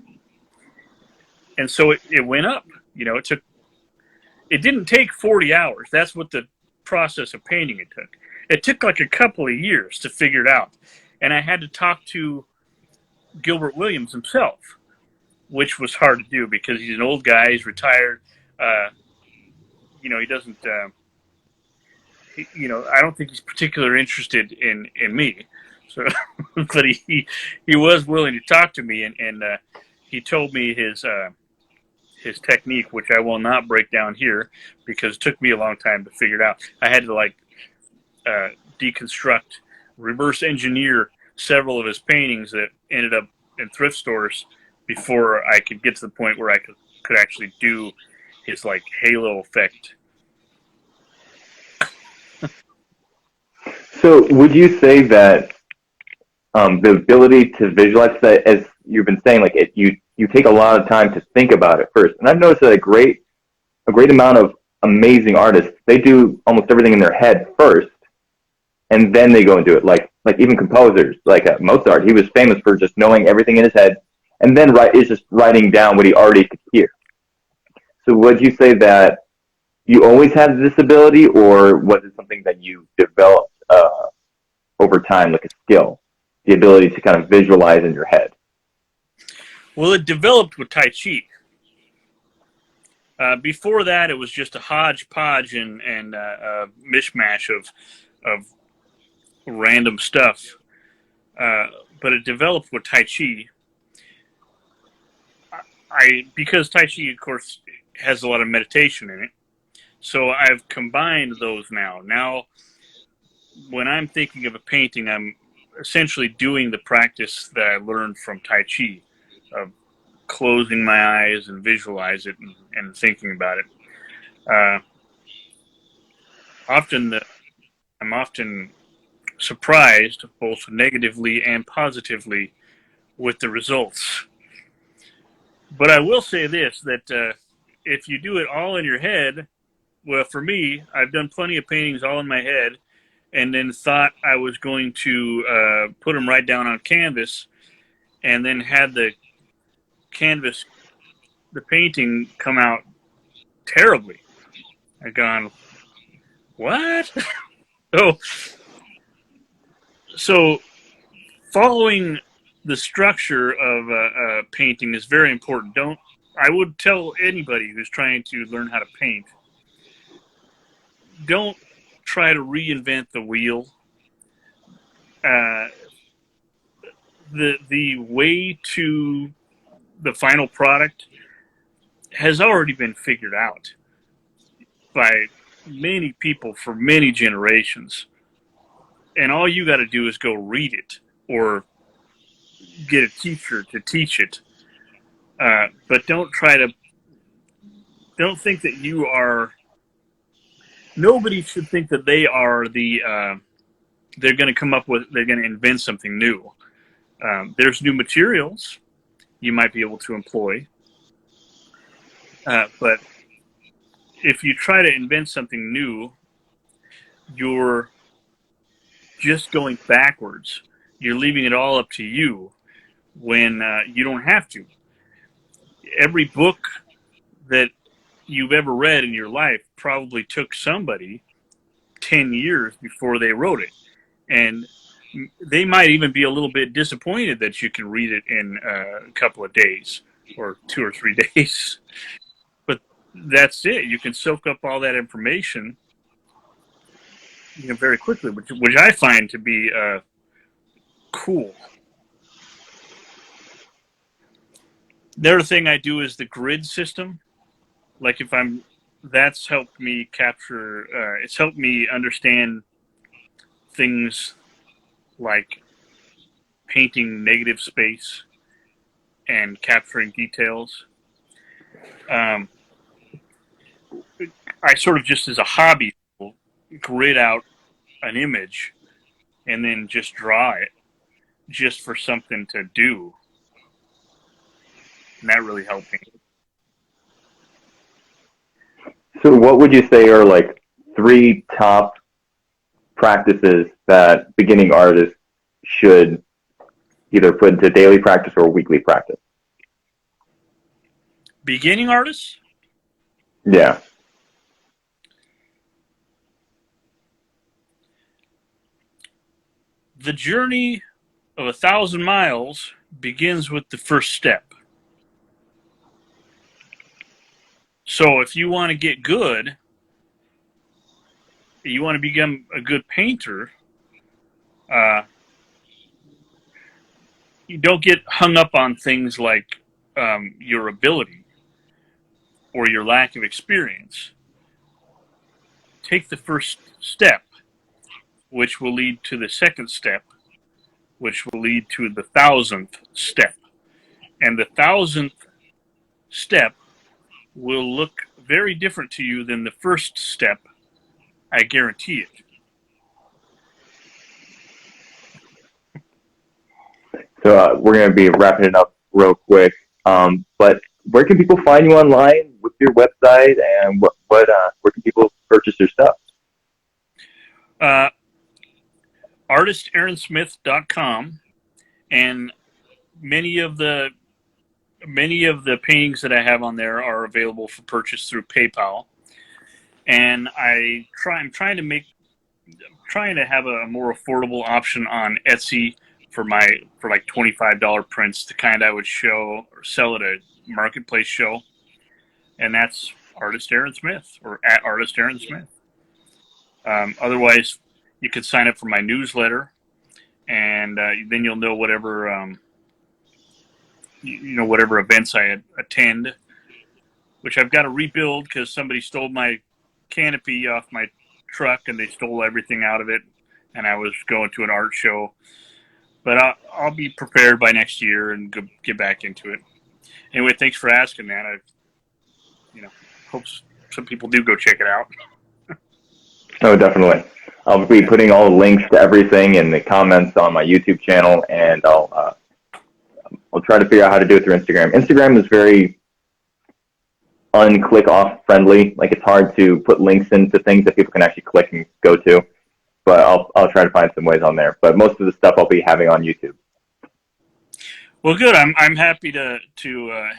and so it went up. You know, it didn't take 40 hours. That's what the process of painting it took. It took like a couple of years to figure it out, and I had to talk to Gilbert Williams himself, which was hard to do because he's an old guy. He's retired. You know, he doesn't. You know, I don't think he's particularly interested in me. So, but he was willing to talk to me, and he told me his technique, which I will not break down here because it took me a long time to figure it out. I had to deconstruct, reverse engineer several of his paintings that ended up in thrift stores before I could get to the point where I could actually do his like halo effect. So would you say that the ability to visualize that, as you've been saying, like you take a lot of time to think about it first, and I've noticed that a great amount of amazing artists, they do almost everything in their head first, and then they go and do it. Like even composers, like Mozart, he was famous for just knowing everything in his head, and then is just writing down what he already could hear. So would you say that you always had this ability, or was it something that you developed over time, like a skill, the ability to kind of visualize in your head? Well, it developed with Tai Chi. Before that, it was just a hodgepodge and a mishmash of random stuff. But it developed with Tai Chi. Because Tai Chi, of course, has a lot of meditation in it. So I've combined those now. Now, when I'm thinking of a painting, I'm essentially doing the practice that I learned from Tai Chi, of closing my eyes and visualize it and thinking about it. I'm often surprised, both negatively and positively, with the results. But I will say this, that if you do it all in your head, well, for me, I've done plenty of paintings all in my head, and then thought I was going to put them right down on canvas, and then had the painting come out terribly. I've gone, what? So following the structure of a painting is very important. I would tell anybody who's trying to learn how to paint, don't try to reinvent the wheel. The way to the final product has already been figured out by many people for many generations. And all you got to do is go read it or get a teacher to teach it. But don't think that you are, nobody should think that they are they're going to invent something new. There's new materials you might be able to employ. But if you try to invent something new, you're just going backwards. You're leaving it all up to you when you don't have to. Every book that you've ever read in your life probably took somebody 10 years before they wrote it. And they might even be a little bit disappointed that you can read it in a couple of days or 2 or 3 days. But that's it. You can soak up all that information, very quickly, which I find to be cool. The other thing I do is the grid system. Like that's helped me capture. It's helped me understand things like painting negative space and capturing details. I sort of just as a hobby grid out an image and then just draw it just for something to do. And that really helped me. So what would you say are like 3 top practices that beginning artists should either put into daily practice or weekly practice? Beginning artists? Yeah. The journey of 1,000 miles begins with the first step. So if you want to get good, you want to become a good painter, you don't get hung up on things like your ability or your lack of experience. Take the first step, which will lead to the second step, which will lead to the 1,000th step. And the 1,000th step will look very different to you than the first step, I guarantee it. So we're going to be wrapping it up real quick. But where can people find you online? What's your website, and where can people purchase your stuff? ArtistAaronSmith.com, and many of the paintings that I have on there are available for purchase through PayPal. And I'm trying to have a more affordable option on Etsy for like $25 prints, the kind I would show or sell at a marketplace show. And that's Artist Aaron Smith, or at Artist Aaron Smith. Otherwise, you could sign up for my newsletter, and then you'll know whatever whatever events I attend, which I've got to rebuild because somebody stole my canopy off my truck and they stole everything out of it, and I was going to an art show. But I'll be prepared by next year and get back into it. Anyway, thanks for asking, man. I hope some people do go check it out. Oh, definitely. I'll be putting all the links to everything in the comments on my YouTube channel, and I'll try to figure out how to do it through Instagram. Instagram is very unclick off friendly. Like, it's hard to put links into things that people can actually click and go to. But I'll try to find some ways on there. But most of the stuff I'll be having on YouTube. Well, good. I'm happy to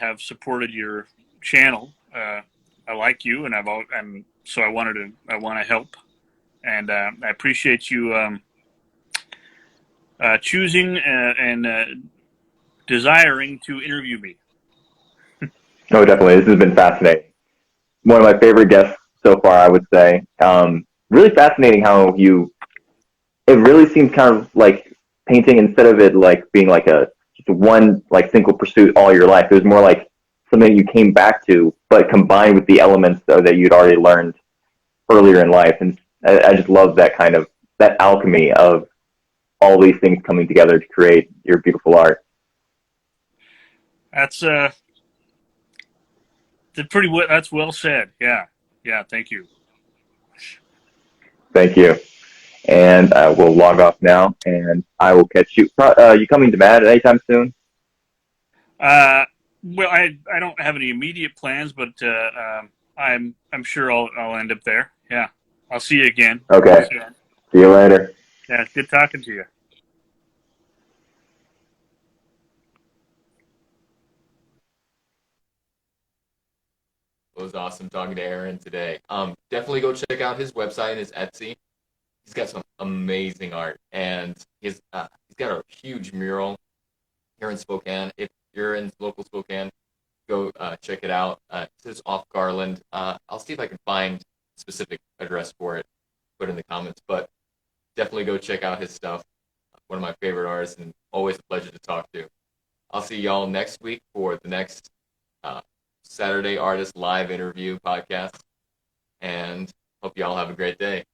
have supported your channel. I like you, and so I want to help, and I appreciate you choosing and desiring to interview me. Oh, definitely. This has been fascinating. One of my favorite guests so far, I would say. Really fascinating how it really seems kind of like painting, instead of it like being like just one like single pursuit all your life. It was more like something you came back to, but combined with the elements that you'd already learned earlier in life. And I just love that kind of, that alchemy of all these things coming together to create your beautiful art. That's well said. Yeah. Thank you. Thank you. And we'll log off now, and I will catch you. You coming to Mad anytime soon? Well, I don't have any immediate plans, but I'm sure I'll end up there. Yeah, I'll see you again. Okay. See you later. Yeah, it's good talking to you. was awesome talking to Aaron today. Definitely go check out his website, his Etsy. He's got some amazing art, and he's got a huge mural here in Spokane. If you're in local Spokane, go check it out. It says off Garland. I'll see if I can find a specific address for it, put it in the comments. But definitely go check out his stuff. One of my favorite artists, and always a pleasure to talk to. I'll see y'all next week for the next Saturday Artist Live interview podcast. And hope y'all have a great day.